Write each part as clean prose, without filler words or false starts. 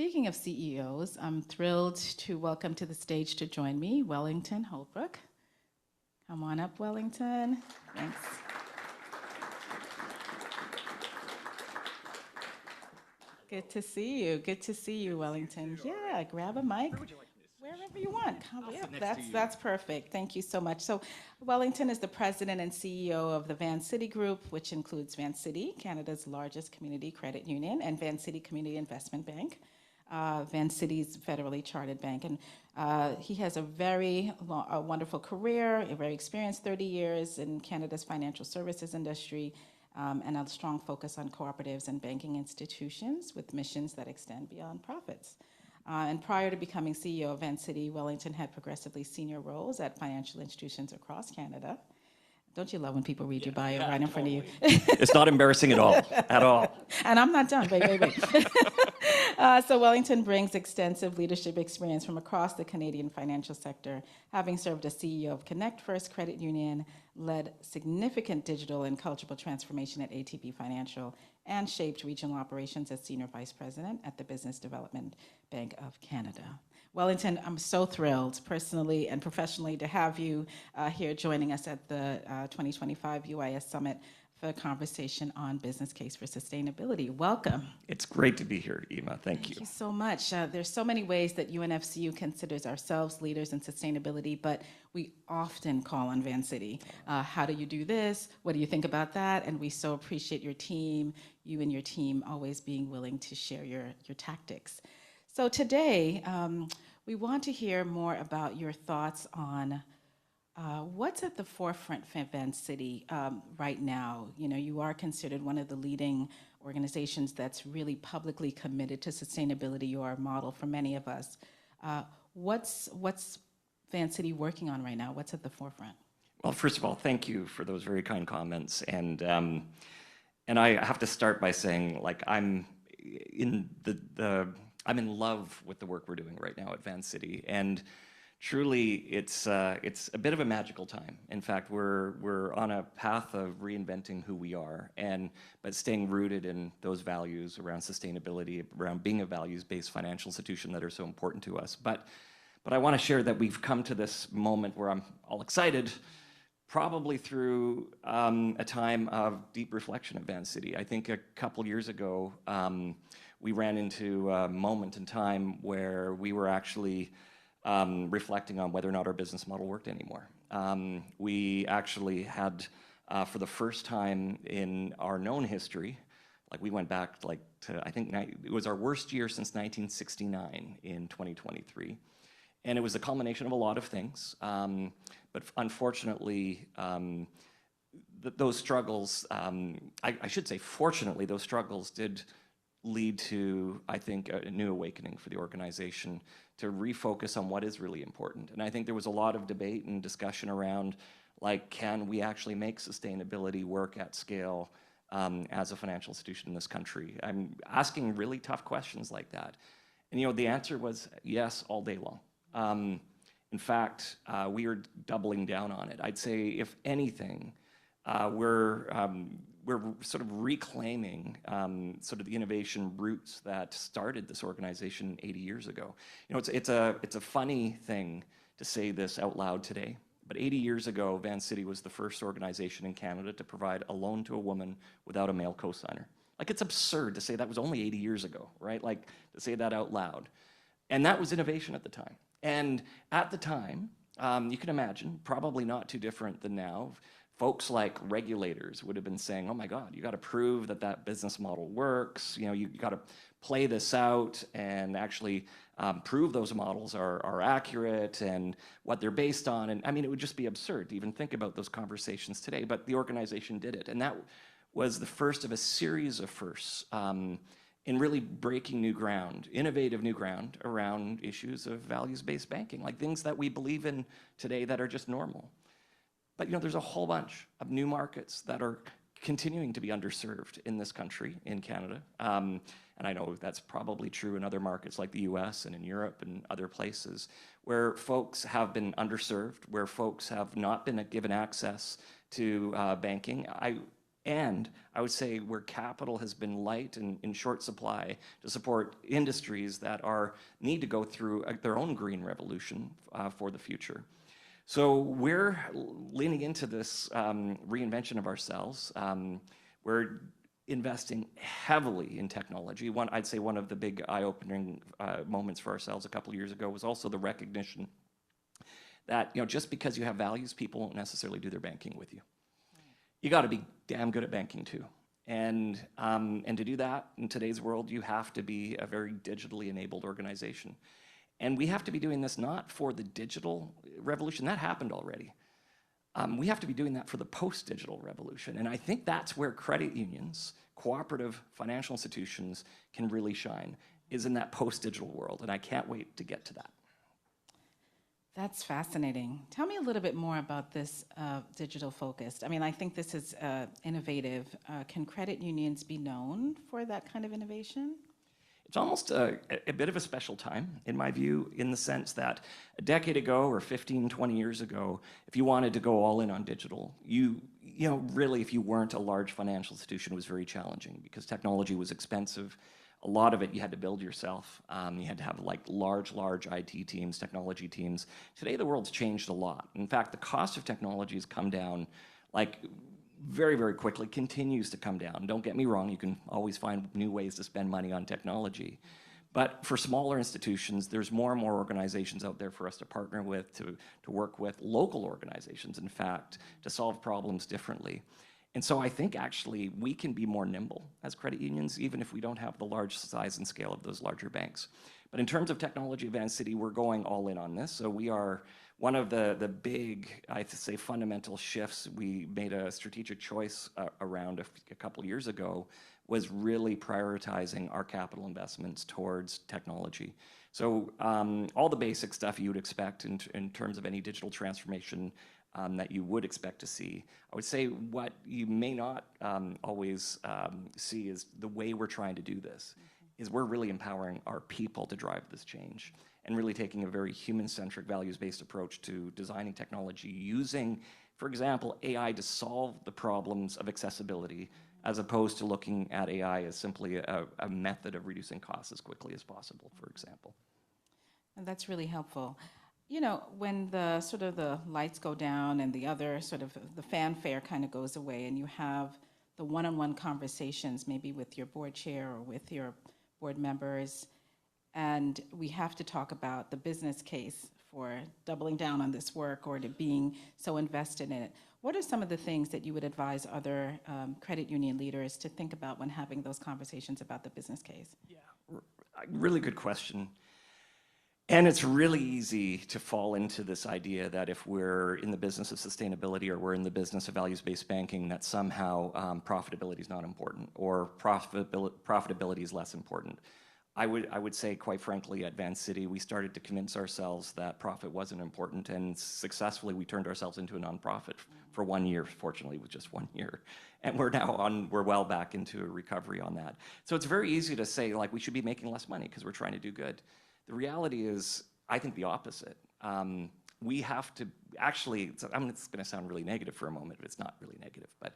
speaking of CEOs, I'm thrilled to welcome to the stage to join me, Wellington Holbrook. Come on up, Wellington. Thanks. Good to see you. Good to see you, Wellington. Yeah, grab a mic. Where would you like me to sit? Wherever you want. Come, yeah, sit next to you. that's perfect. Thank you so much. So Wellington is the president and CEO of the Vancity Group, which includes Vancity, Canada's largest community credit union, and Vancity Community Investment Bank, Vancity's federally chartered bank. And he has a very wonderful career, a very experienced 30 years in Canada's financial services industry, and a strong focus on cooperatives and banking institutions with missions that extend beyond profits. And prior to becoming CEO of Vancity, Wellington had progressively senior roles at financial institutions across Canada. Don't you love when people read your bio right in front of you? It's not embarrassing at all, And I'm not done, wait. So Wellington brings extensive leadership experience from across the Canadian financial sector, having served as CEO of Connect First Credit Union, led significant digital and cultural transformation at ATB Financial, and shaped regional operations as Senior Vice President at the Business Development Bank of Canada. Wellington, I'm so thrilled personally and professionally to have you here joining us at the 2025 UIS Summit for a conversation on business case for sustainability. Welcome. It's great to be here, Yma. Thank you. Thank you so much. There's so many ways that UNFCU considers ourselves leaders in sustainability, but we often call on Vancity. How do you do this? What do you think about that? And we so appreciate your team, you and your team always being willing to share your tactics. So today, we want to hear more about your thoughts on what's at the forefront for Vancity right now. You know, you are considered one of the leading organizations that's really publicly committed to sustainability. You are a model for many of us. What's Vancity working on right now? What's at the forefront? Well, first of all, thank you for those very kind comments. And I have to start by saying, like, I'm in love with the work we're doing right now at Vancity, and truly, it's a bit of a magical time. In fact, we're on a path of reinventing who we are, but staying rooted in those values around sustainability, around being a values-based financial institution that are so important to us. But I want to share that we've come to this moment where I'm all excited, probably through a time of deep reflection at Vancity. I think a couple years ago, we ran into a moment in time where we were actually reflecting on whether or not our business model worked anymore. We actually had, for the first time in our known history, like we went back to, I think it was our worst year since 1969 in 2023. And it was a culmination of a lot of things. But unfortunately, those struggles, I should say fortunately, those struggles did lead to, I think, a new awakening for the organization to refocus on what is really important. And I think there was a lot of debate and discussion around, like, can we actually make sustainability work at scale as a financial institution in this country? I'm asking really tough questions like that. And, you know, the answer was yes, all day long. In fact, we are doubling down on it. I'd say, if anything, we're sort of reclaiming sort of the innovation roots that started this organization 80 years ago. You know, it's a funny thing to say this out loud today, but 80 years ago, Vancity was the first organization in Canada to provide a loan to a woman without a male cosigner. Like, it's absurd to say that was only 80 years ago, right? Like, to say that out loud. And that was innovation at the time. And at the time, you can imagine, probably not too different than now, folks like regulators would have been saying, oh my God, you got to prove that that business model works. You know, you got to play this out and actually prove those models are accurate and what they're based on. And I mean, it would just be absurd to even think about those conversations today, but the organization did it. And that was the first of a series of firsts in really breaking new ground, innovative new ground around issues of values-based banking, like things that we believe in today that are just normal. But, you know, there's a whole bunch of new markets that are continuing to be underserved in this country, in Canada. And I know that's probably true in other markets like the US and in Europe and other places, where folks have been underserved, where folks have not been given access to banking. And I would say where capital has been light and in short supply to support industries that need to go through their own green revolution for the future. So we're leaning into this reinvention of ourselves. We're investing heavily in technology. I'd say one of the big eye-opening moments for ourselves a couple of years ago was also the recognition that just because you have values, people won't necessarily do their banking with you. You got to be damn good at banking too. And to do that in today's world, you have to be a very digitally enabled organization. And we have to be doing this not for the digital revolution, that happened already. We have to be doing that for the post-digital revolution. And I think that's where credit unions, cooperative financial institutions can really shine, is in that post-digital world. And I can't wait to get to that. That's fascinating. Tell me a little bit more about this digital focused. I mean, I think this is innovative. Can credit unions be known for that kind of innovation? It's almost a bit of a special time, in my view, in the sense that a decade ago or 15, 20 years ago, if you wanted to go all in on digital, really, if you weren't a large financial institution, it was very challenging because technology was expensive. A lot of it you had to build yourself. You had to have large IT teams, technology teams. Today, the world's changed a lot. In fact, the cost of technology has come down very, very quickly, continues to come down. Don't get me wrong, you can always find new ways to spend money on technology. But for smaller institutions, there's more and more organizations out there for us to partner with, to work with, local organizations, in fact, to solve problems differently. And so I think actually we can be more nimble as credit unions, even if we don't have the large size and scale of those larger banks. But in terms of technology at Vancity, we're going all in on this. So we are one of the big, I'd say, fundamental shifts we made a strategic choice around a couple of years ago was really prioritizing our capital investments towards technology. So all the basic stuff you would expect in terms of any digital transformation that you would expect to see. I would say what you may not always see is the way we're trying to do this is we're really empowering our people to drive this change and really taking a very human-centric, values-based approach to designing technology using, for example, AI to solve the problems of accessibility as opposed to looking at AI as simply a method of reducing costs as quickly as possible, for example. And that's really helpful. When the lights go down and the other the fanfare kind of goes away and you have the one-on-one conversations maybe with your board chair or with your board members, and we have to talk about the business case for doubling down on this work or to being so invested in it. What are some of the things that you would advise other credit union leaders to think about when having those conversations about the business case? Yeah, really good question. And it's really easy to fall into this idea that if we're in the business of sustainability or we're in the business of values-based banking, that somehow profitability is not important or profitability is less important. I would say, quite frankly, at Vancity, we started to convince ourselves that profit wasn't important, and successfully we turned ourselves into a nonprofit for 1 year. Fortunately, it was just 1 year, and we're well back into a recovery on that. So it's very easy to say we should be making less money because we're trying to do good. The reality is, I think the opposite. We have to actually. It's going to sound really negative for a moment, but it's not really negative. But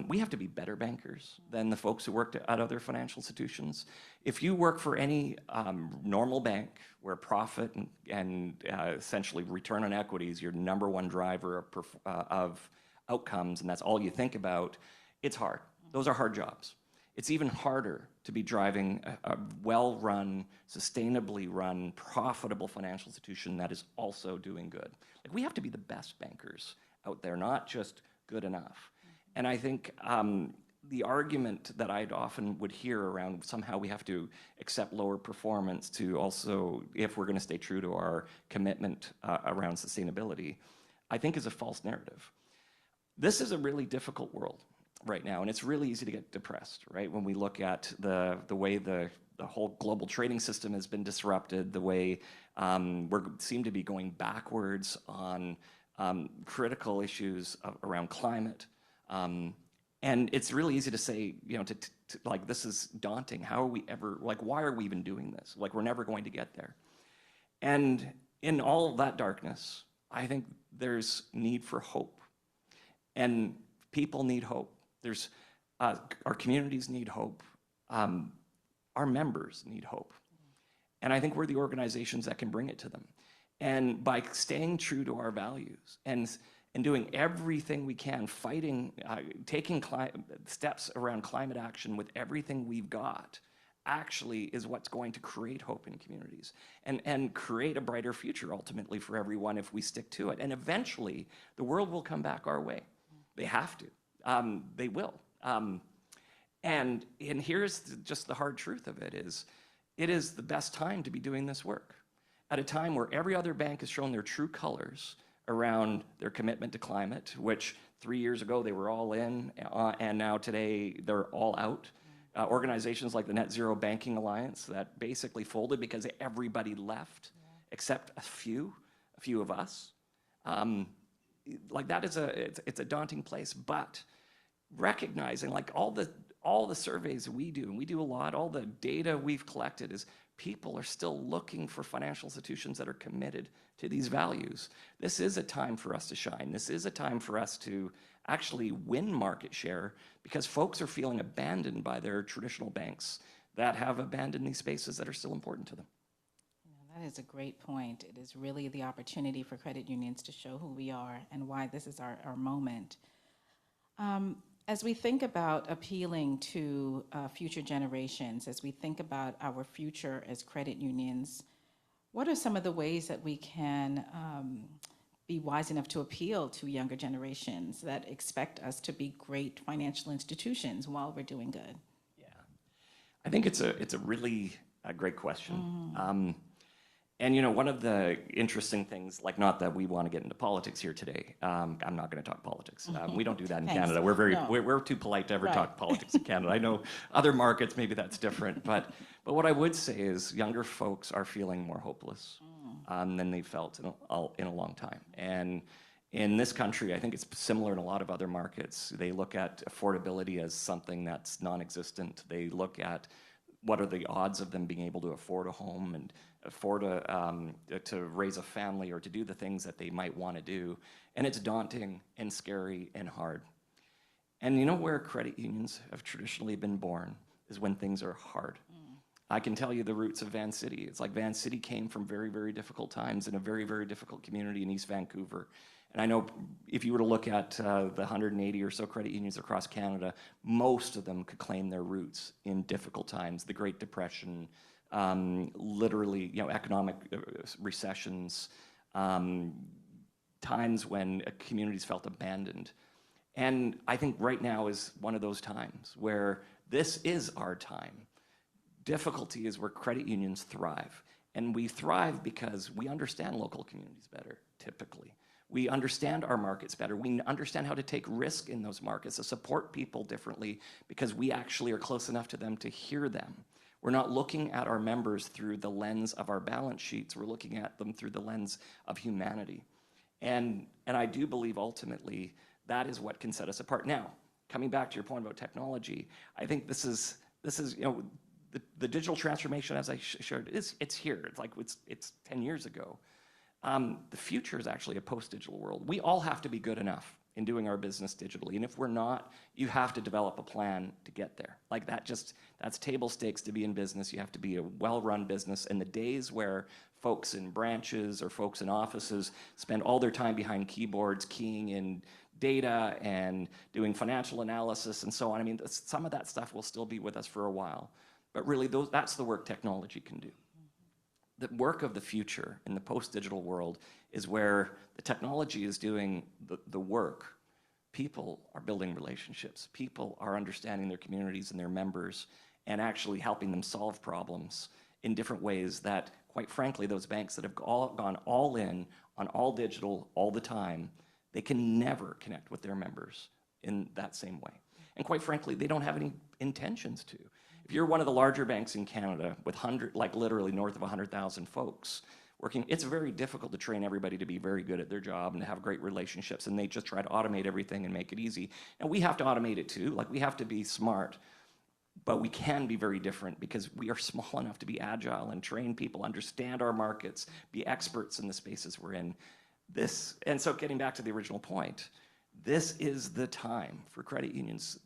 we have to be better bankers than the folks who worked at other financial institutions. If you work for any normal bank where profit and essentially return on equity is your #1 driver of outcomes, and that's all you think about, it's hard. Those are hard jobs. It's even harder to be driving a well-run, sustainably run, profitable financial institution that is also doing good. We have to be the best bankers out there, not just good enough. And I think the argument that I'd often would hear around somehow we have to accept lower performance to also, if we're going to stay true to our commitment around sustainability, I think is a false narrative. This is a really difficult world right now, and it's really easy to get depressed, right? When we look at the way the whole global trading system has been disrupted, the way we seem to be going backwards on critical issues around climate. And it's really easy to say, this is daunting. How are we ever, why are we even doing this? We're never going to get there. And in all that darkness, I think there's need for hope. And people need hope. There's, our communities need hope. Our members need hope. And I think we're the organizations that can bring it to them. And by staying true to our values and doing everything we can, fighting, taking steps around climate action with everything we've got, actually is what's going to create hope in communities and create a brighter future ultimately for everyone if we stick to it. And eventually, the world will come back our way. They have to. They will. And here's just the hard truth of it is the best time to be doing this work. At a time where every other bank has shown their true colors around their commitment to climate, which 3 years ago they were all in, and now today they're all out. Organizations like the Net Zero Banking Alliance that basically folded because everybody left, except a few of us. Like that is it's a daunting place, but recognizing like all the surveys we do, and we do a lot, all the data we've collected is people are still looking for financial institutions that are committed to these values. This is a time for us to shine. This is a time for us to actually win market share because folks are feeling abandoned by their traditional banks that have abandoned these spaces that are still important to them. Yeah, that is a great point. It is really the opportunity for credit unions to show who we are and why this is our moment. As we think about appealing to future generations, as we think about our future as credit unions, what are some of the ways that we can be wise enough to appeal to younger generations that expect us to be great financial institutions while we're doing good? Yeah, I think it's a really great question. And you know, one of the interesting things, like not that we want to get into politics here today. I'm not going to talk politics. We don't do that in Canada. We're too polite to ever talk politics in Canada. I know other markets, maybe that's different. But what I would say is younger folks are feeling more hopeless than they've felt in a long time. And in this country, I think it's similar in a lot of other markets. They look at affordability as something that's non-existent. They look at what are the odds of them being able to afford a home and afford to raise a family or to do the things that they might want to do. And it's daunting and scary and hard. And you know where credit unions have traditionally been born is when things are hard. I can tell you the roots of Vancity. It's like Vancity came from very, very difficult times in a very, very difficult community in East Vancouver. And I know if you were to look at the 180 or so credit unions across Canada, most of them could claim their roots in difficult times, the Great Depression, literally, you know, economic recessions, times when communities felt abandoned. And I think right now is one of those times where this is our time. Difficulty is where credit unions thrive. And we thrive because we understand local communities better, typically. We understand our markets better. We understand how to take risk in those markets, to support people differently because we actually are close enough to them to hear them. We're not looking at our members through the lens of our balance sheets. We're looking at them through the lens of humanity. And I do believe ultimately that is what can set us apart. Now, coming back to your point about technology, I think this is you know, the digital transformation, as I shared, it's here. It's like it's 10 years ago. The future is actually a post-digital world. We all have to be good enough in doing our business digitally. And if we're not, you have to develop a plan to get there. Like that's table stakes to be in business. You have to be a well-run business. And the days where folks in branches or folks in offices spend all their time behind keyboards keying in data and doing financial analysis and so on, I mean, some of that stuff will still be with us for a while. But really, that's the work technology can do. The work of the future in the post-digital world is where the technology is doing the work. People are building relationships. People are understanding their communities and their members and actually helping them solve problems in different ways that, quite frankly, those banks that have gone all in on all digital all the time, they can never connect with their members in that same way. And quite frankly, they don't have any intentions to. If you're one of the larger banks in Canada with literally north of 100,000 folks working, it's very difficult to train everybody to be very good at their job and to have great relationships, and they just try to automate everything and make it easy. And we have to automate it too, like we have to be smart, but we can be very different because we are small enough to be agile and train people, understand our markets, be experts in the spaces we're in. And so getting back to the original point, This is the time for credit unions.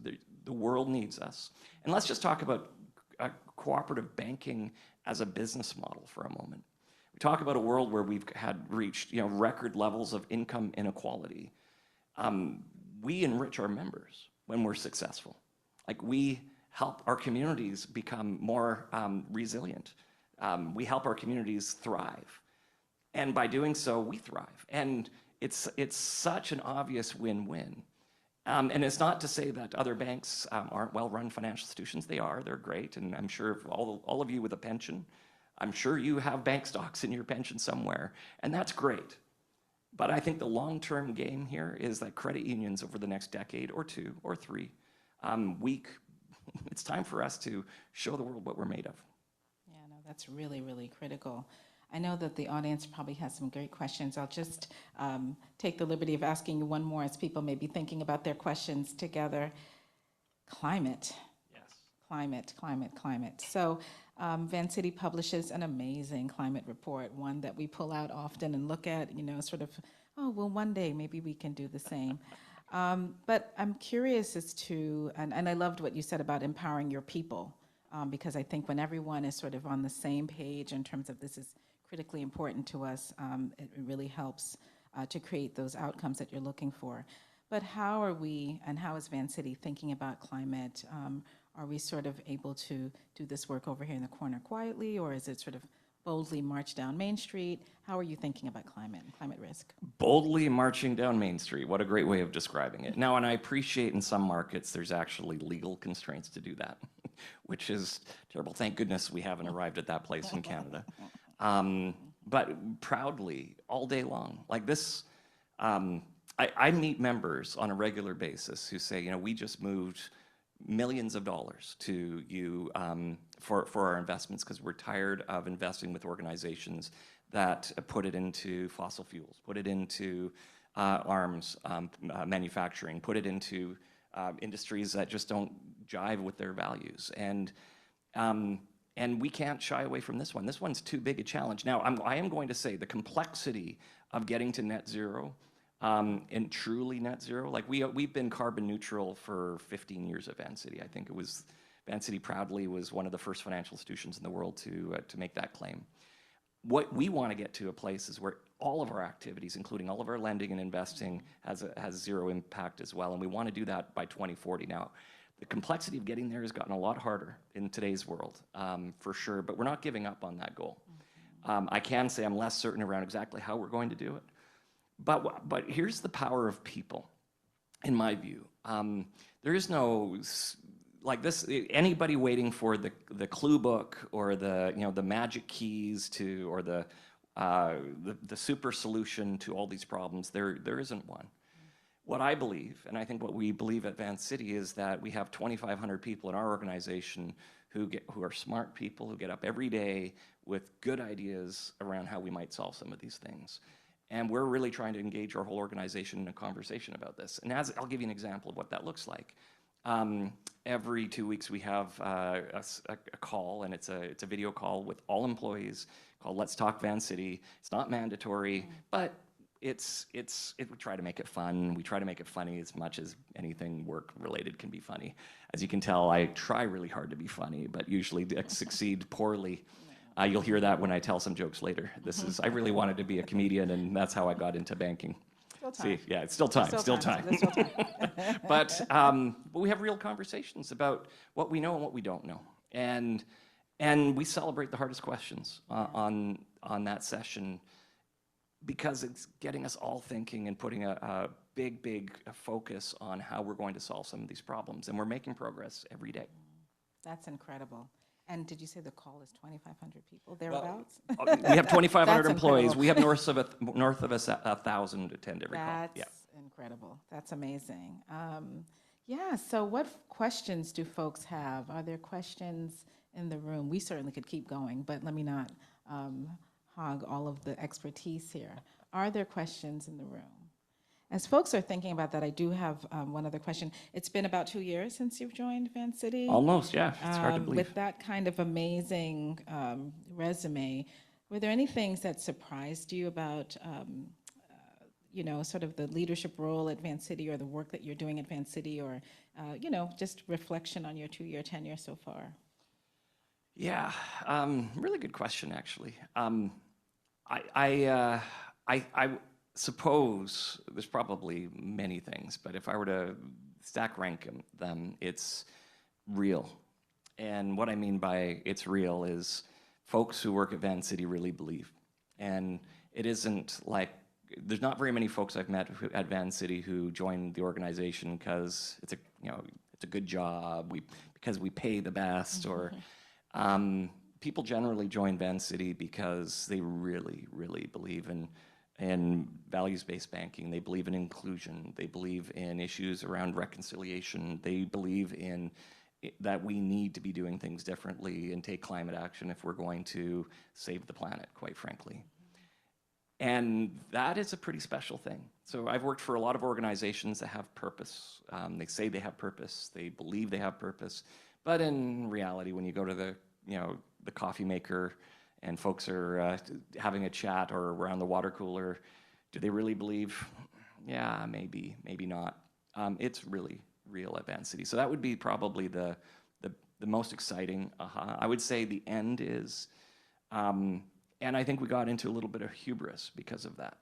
The world needs us. And let's just talk about cooperative banking as a business model for a moment. We talk about a world where we've reached record levels of income inequality. We enrich our members when we're successful. Like, we help our communities become more resilient. We help our communities thrive. And by doing so, we thrive. And it's such an obvious win-win. And it's not to say that other banks aren't well-run financial institutions. They are. They're great. And I'm sure all of you with a pension, I'm sure you have bank stocks in your pension somewhere. And that's great. But I think the long-term game here is that credit unions over the next decade or two or three, it's time for us to show the world what we're made of. Yeah, no, that's really, really critical. I know that the audience probably has some great questions. I'll just take the liberty of asking you one more as people may be thinking about their questions together. Climate. Yes. Climate. So Vancity publishes an amazing climate report, one that we pull out often and look at, sort of, oh, well, one day maybe we can do the same. But I'm curious as to, and I loved what you said about empowering your people, because I think when everyone is sort of on the same page in terms of this is critically important to us, it really helps to create those outcomes that you're looking for. But how are we, and how is Vancity thinking about climate? Are we sort of able to do this work over here in the corner quietly, or is it sort of boldly march down Main Street? How are you thinking about climate and climate risk? Boldly marching down Main Street. What a great way of describing it. Now, and I appreciate in some markets there's actually legal constraints to do that, which is terrible. Thank goodness we haven't arrived at that place in Canada. But proudly, all day long, like this, I meet members on a regular basis who say, we just moved millions of dollars to you for our investments because we're tired of investing with organizations that put it into fossil fuels, put it into arms manufacturing, put it into industries that just don't jive with their values. And we can't shy away from this one. This one's too big a challenge. Now, I am going to say the complexity of getting to net zero and truly net zero, like we've been carbon neutral for 15 years at Vancity. I think it was, Vancity proudly was one of the first financial institutions in the world to make that claim. What we want to get to a place is where all of our activities, including all of our lending and investing, has zero impact as well, and we want to do that by 2040. Now, the complexity of getting there has gotten a lot harder in today's world, for sure, but we're not giving up on that goal. I can say I'm less certain around exactly how we're going to do it, but here's the power of people, in my view. There is no, like this, anybody waiting for the clue book or the magic keys to, or the super solution to all these problems. There isn't one. What I believe, and I think what we believe at Vancity, is that we have 2,500 people in our organization who are smart people, who get up every day with good ideas around how we might solve some of these things. And we're really trying to engage our whole organization in a conversation about this. And I'll give you an example of what that looks like. Every 2 weeks we have a call, and it's a video call with all employees called Let's Talk Vancity. It's not mandatory, but we try to make it fun. We try to make it funny as much as anything work-related can be funny. As you can tell, I try really hard to be funny, but usually succeed poorly. You'll hear that when I tell some jokes later. I really wanted to be a comedian, and that's how I got into banking. Still time. See, yeah, it's still time. Still time. But we have real conversations about what we know and what we don't know, and we celebrate the hardest questions on that session, because it's getting us all thinking and putting a big focus on how we're going to solve some of these problems, and we're making progress every day. That's incredible. And did you say the call is 2,500 people, thereabouts? Well, we have 2,500 employees. Incredible. We have north of 1,000 attend every call. That's incredible. That's amazing. So what questions do folks have? Are there questions in the room? We certainly could keep going, but let me not hog all of the expertise here. Are there questions in the room? As folks are thinking about that, I do have one other question. It's been about 2 years since you've joined Vancity. Almost, yeah. It's hard to believe. With that kind of amazing resume, were there any things that surprised you about sort of the leadership role at Vancity or the work that you're doing at Vancity, or, just reflection on your 2-year tenure so far? Yeah, really good question, actually. I suppose there's probably many things, but if I were to stack rank them, it's real. And what I mean by it's real is folks who work at Vancity really believe. And it isn't like, there's not very many folks I've met at Vancity who joined the organization because it's a good job, because we pay the best, or people generally join Vancity because they really, really believe in values-based banking. They believe in inclusion. They believe in issues around reconciliation. They believe in that we need to be doing things differently and take climate action if we're going to save the planet, quite frankly. And that is a pretty special thing. So I've worked for a lot of organizations that have purpose. They say they have purpose. They believe they have purpose. But in reality, when you go to the coffee maker and folks are having a chat or around the water cooler, do they really believe? Yeah, maybe, maybe not. It's really real at Vancity. So that would be probably the most exciting aha. I would say the end is, and I think we got into a little bit of hubris because of that.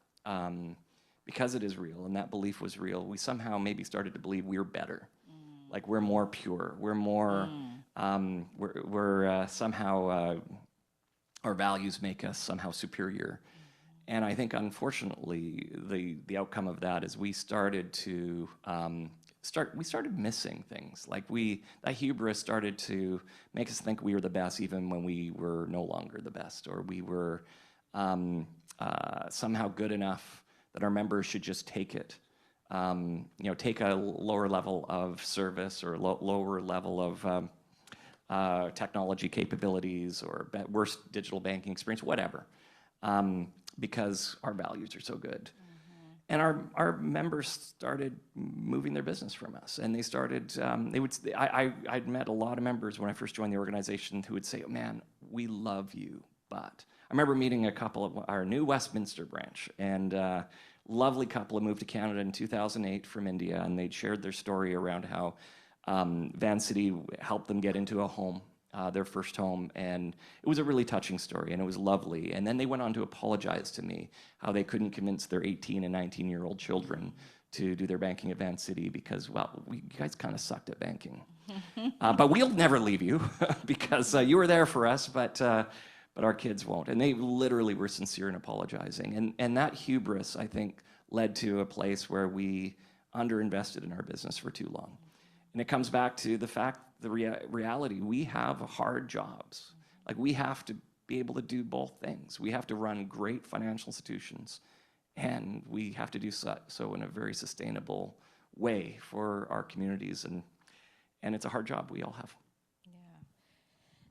Because it is real and that belief was real, we somehow maybe started to believe we're better. Like we're more pure, we're more, we're somehow, our values make us somehow superior. And I think, unfortunately, the outcome of that is we started to we started missing things. Like that hubris started to make us think we were the best even when we were no longer the best, or we were somehow good enough that our members should just take it. Take a lower level of service or lower level of technology capabilities or worse digital banking experience, whatever, because our values are so good. And our members started moving their business from us, and they started. I'd met a lot of members when I first joined the organization who would say, "Oh man, we love you," but I remember meeting a couple of our new Westminster branch, and lovely couple who moved to Canada in 2008 from India, and they'd shared their story around how Vancity helped them get into a home, their first home, and it was a really touching story, and it was lovely. And then they went on to apologize to me how they couldn't convince their 18 and 19-year-old children to do their banking at Vancity because, well, you guys kind of sucked at banking. But we'll never leave you because you were there for us, but our kids won't. And they literally were sincere in apologizing. And that hubris, I think, led to a place where we underinvested in our business for too long. And it comes back to the fact, the reality, we have hard jobs. Like we have to be able to do both things. We have to run great financial institutions, and we have to do so in a very sustainable way for our communities. And it's a hard job we all have.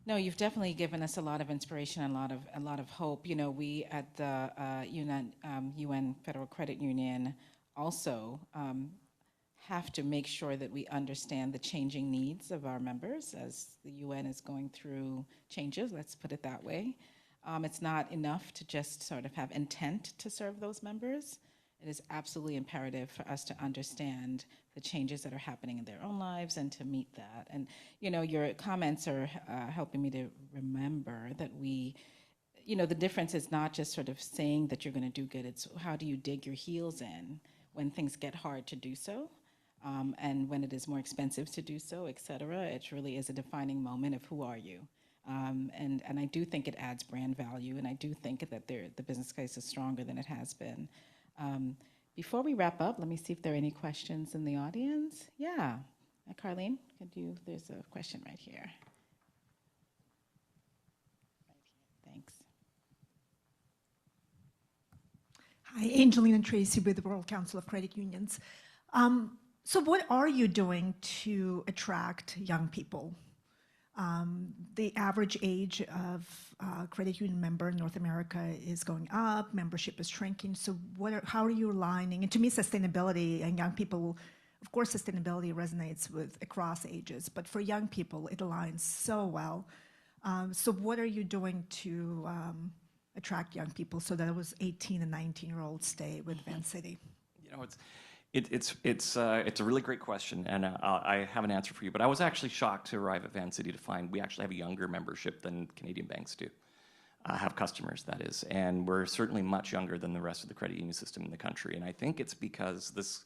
No, you've definitely given us a lot of inspiration and a lot of hope. We at the UN Federal Credit Union also have to make sure that we understand the changing needs of our members as the UN is going through changes, let's put it that way. It's not enough to just sort of have intent to serve those members. It is absolutely imperative for us to understand the changes that are happening in their own lives and to meet that. And, your comments are helping me to remember that the difference is not just sort of saying that you're going to do good, it's how do you dig your heels in when things get hard to do so, and when it is more expensive to do so, et cetera. It really is a defining moment of who are you. And I do think it adds brand value, and I do think that the business case is stronger than it has been. Before we wrap up, let me see if there are any questions in the audience. Yeah, Carlene, there's a question right here. Thanks. Hi, Angelina Tracy with the World Council of Credit Unions. So what are you doing to attract young people? The average age of credit union member in North America is going up, membership is shrinking. So how are you aligning? And to me, sustainability and young people, of course, sustainability resonates with across ages, but for young people, it aligns so well. So what are you doing to attract young people so that it was 18 and 19-year-olds stay with Vancity? You know, it's a really great question, and I have an answer for you. But I was actually shocked to arrive at Vancity to find we actually have a younger membership than Canadian banks do. Have customers, that is, and we're certainly much younger than the rest of the credit union system in the country. And I think it's because this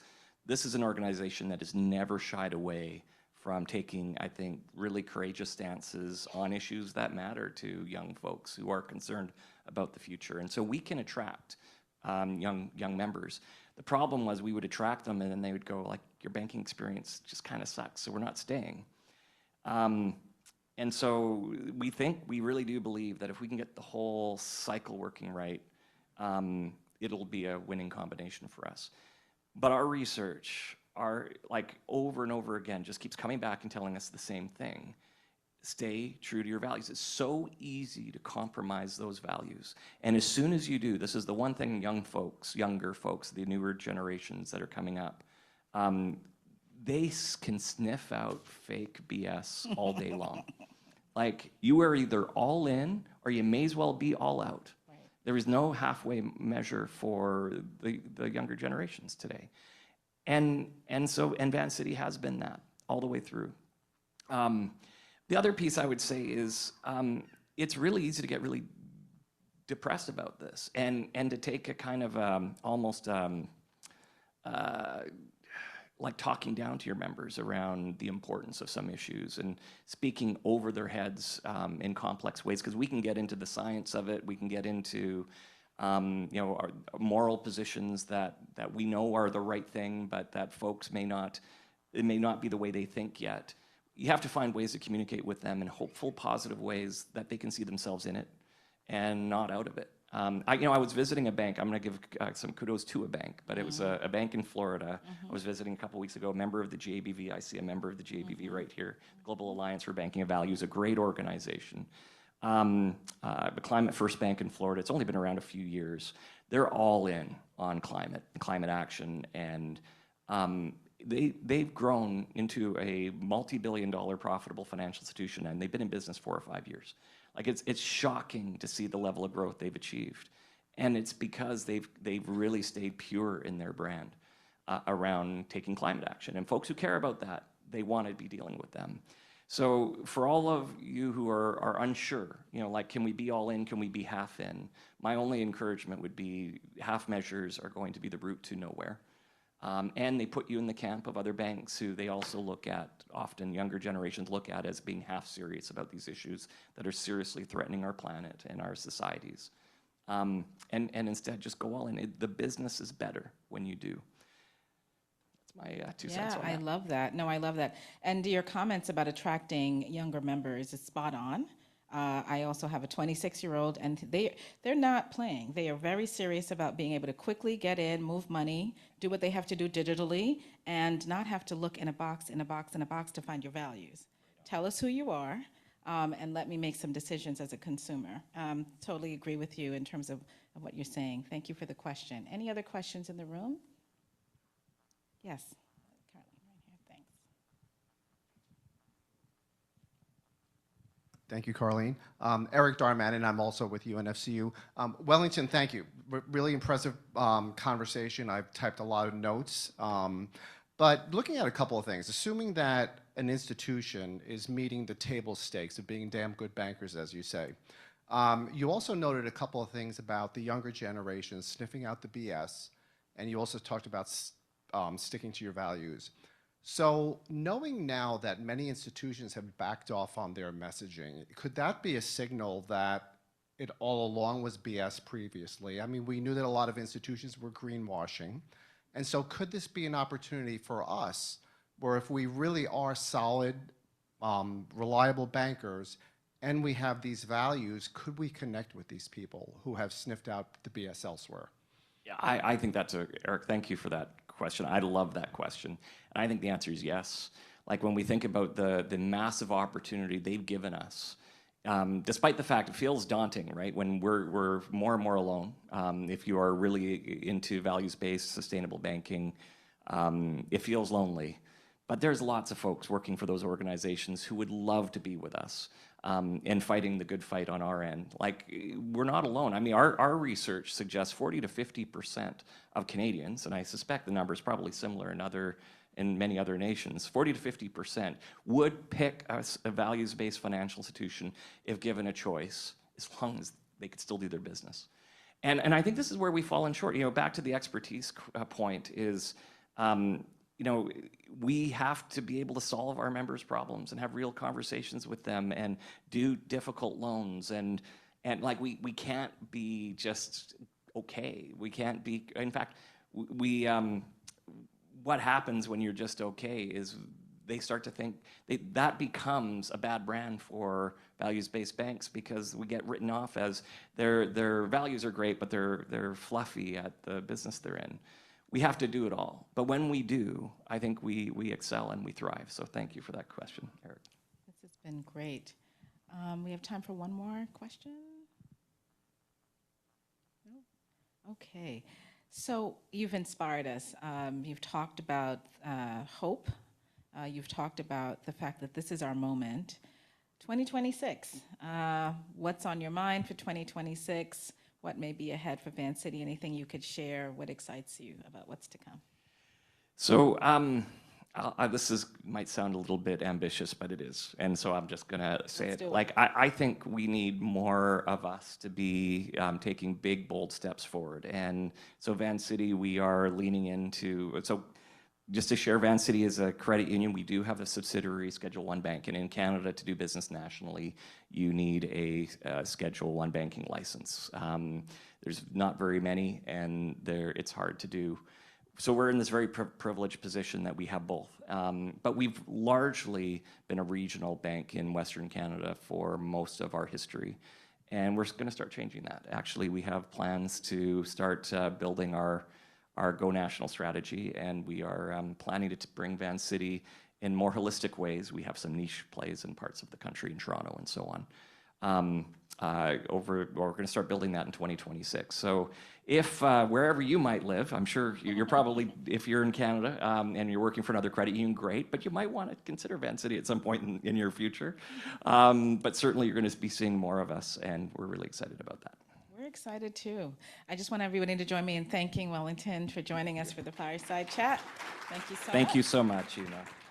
is an organization that has never shied away from taking, I think, really courageous stances on issues that matter to young folks who are concerned about the future. And so we can attract young members. The problem was we would attract them and then they would go like, your banking experience just kind of sucks, so we're not staying. And so we really do believe that if we can get the whole cycle working right, it'll be a winning combination for us. But our research, over and over again, just keeps coming back and telling us the same thing. Stay true to your values. It's so easy to compromise those values. And as soon as you do, this is the one thing younger folks, the newer generations that are coming up, they can sniff out fake BS all day long. Like, you are either all in or you may as well be all out. Right. There is no halfway measure for the younger generations today. And Vancity has been that all the way through. The other piece I would say is it's really easy to get really depressed about this and to take a kind of almost like talking down to your members around the importance of some issues and speaking over their heads in complex ways, because we can get into the science of it, we can get into our moral positions that we know are the right thing, but that folks it may not be the way they think yet. You have to find ways to communicate with them in hopeful, positive ways that they can see themselves in it and not out of it. I was visiting a bank. I'm going to give some kudos to a bank, but it was a bank in Florida. I was visiting a couple weeks ago, a member of the GABV. I see a member of the GABV right here, Global Alliance for Banking and Values, a great organization. The Climate First Bank in Florida, it's only been around a few years. They're all in on climate action, and they've grown into a multi-billion-dollar profitable financial institution, and they've been in business 4 or 5 years. Like, it's shocking to see the level of growth they've achieved, and it's because they've really stayed pure in their brand around taking climate action. And folks who care about that, they want to be dealing with them. So for all of you who are unsure, like, can we be all in, can we be half in? My only encouragement would be half measures are going to be the route to nowhere. And they put you in the camp of other banks who they also look at, often younger generations look at as being half serious about these issues that are seriously threatening our planet and our societies. And instead just go all in. The business is better when you do. That's my 2 cents on that. Yeah, I love that. No, I love that. And your comments about attracting younger members is spot on. I also have a 26-year-old, and they're not playing. They are very serious about being able to quickly get in, move money, do what they have to do digitally, and not have to look in a box to find your values. Tell us who you are, and let me make some decisions as a consumer. Totally agree with you in terms of what you're saying. Thank you for the question. Any other questions in the room? Yes. Thank you, Carlene. Eric Darman, and I'm also with UNFCU. Wellington, thank you. Really impressive conversation. I've typed a lot of notes. But looking at a couple of things, assuming that an institution is meeting the table stakes of being damn good bankers, as you say, you also noted a couple of things about the younger generation sniffing out the BS, and you also talked about sticking to your values. So knowing now that many institutions have backed off on their messaging, could that be a signal that it all along was BS previously? I mean, we knew that a lot of institutions were greenwashing. And so could this be an opportunity for us where if we really are solid, reliable bankers and we have these values, could we connect with these people who have sniffed out the BS elsewhere? Yeah, I think Eric, thank you for that question. I love that question. And I think the answer is yes. Like, when we think about the massive opportunity they've given us, despite the fact it feels daunting, right? When we're more and more alone, if you are really into values-based sustainable banking, it feels lonely. But there's lots of folks working for those organizations who would love to be with us and fighting the good fight on our end. Like, we're not alone. I mean, our research suggests 40 to 50% of Canadians, and I suspect the number is probably similar in many other nations, 40 to 50% would pick a values-based financial institution if given a choice, as long as they could still do their business. And I think this is where we've fallen short. You know, back to the expertise point is, you know, we have to be able to solve our members' problems and have real conversations with them and do difficult loans and like we can't be just okay. We can't be. In fact, what happens when you're just okay is they start to think that becomes a bad brand for values-based banks because we get written off as their values are great, but they're fluffy at the business they're in. We have to do it all. But when we do, I think we excel and we thrive. So thank you for that question, Eric. This has been great. We have time for one more question. No? Okay. So you've inspired us. You've talked about hope. You've talked about the fact that this is our moment. 2026, what's on your mind for 2026? What may be ahead for Vancity? Anything you could share? What excites you about what's to come? So this might sound a little bit ambitious, but it is. And so I'm just going to say it. Like, I think we need more of us to be taking big, bold steps forward. And so Vancity, we are leaning into, so just to share, Vancity is a credit union. We do have a subsidiary Schedule I bank. And in Canada, to do business nationally, you need a Schedule I banking license. There's not very many, and it's hard to do. So we're in this very privileged position that we have both. But we've largely been a regional bank in Western Canada for most of our history. And we're going to start changing that. Actually, we have plans to start building our Go National strategy, and we are planning to bring Vancity in more holistic ways. We have some niche plays in parts of the country, in Toronto and so on. We're going to start building that in 2026. So if wherever you might live, I'm sure you're probably, if you're in Canada and you're working for another credit union, great, but you might want to consider Vancity at some point in your future. But certainly you're going to be seeing more of us, and we're really excited about that. We're excited too. I just want everybody to join me in thanking Wellington for joining us for the Fireside Chat. Thank you so much. Thank you so much, Yma.